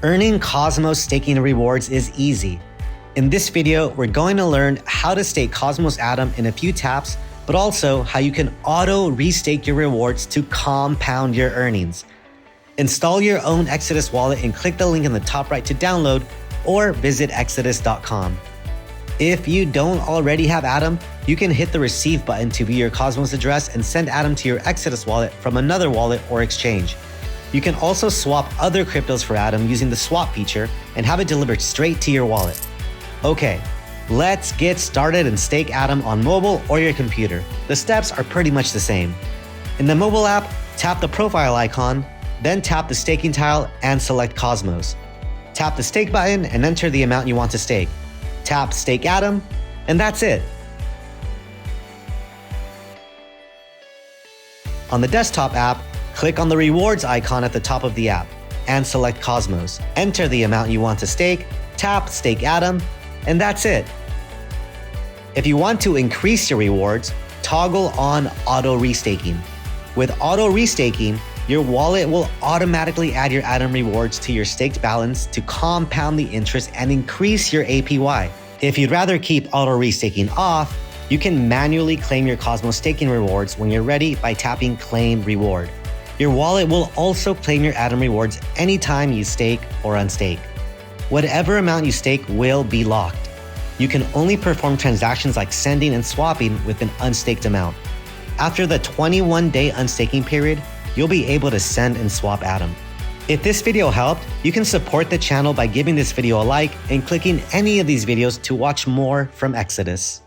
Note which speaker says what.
Speaker 1: Earning Cosmos staking rewards is easy. In this video, we're going to learn how to stake Cosmos Atom in a few taps, but also how you can auto-restake your rewards to compound your earnings. Install your own Exodus wallet and click the link in the top right to download, or visit exodus.com. If you don't already have Atom, you can hit the receive button to view your Cosmos address and send Atom to your Exodus wallet from another wallet or exchange. You can also swap other cryptos for Atom using the swap feature and have it delivered straight to your wallet. Okay, let's get started and stake Atom on mobile or your computer. The steps are pretty much the same. In the mobile app, tap the profile icon, then tap the staking tile and select Cosmos. Tap the stake button and enter the amount you want to stake. Tap Stake Atom, and that's it. On the desktop app, click on the rewards icon at the top of the app and select Cosmos. Enter the amount you want to stake, tap Stake Atom, and that's it. If you want to increase your rewards, toggle on auto-restaking. With auto-restaking, your wallet will automatically add your Atom rewards to your staked balance to compound the interest and increase your APY. If you'd rather keep auto-restaking off, you can manually claim your Cosmos staking rewards when you're ready by tapping Claim Reward. Your wallet will also claim your Atom rewards anytime you stake or unstake. Whatever amount you stake will be locked. You can only perform transactions like sending and swapping with an unstaked amount. After the 21-day unstaking period, you'll be able to send and swap Atom. If this video helped, you can support the channel by giving this video a like and clicking any of these videos to watch more from Exodus.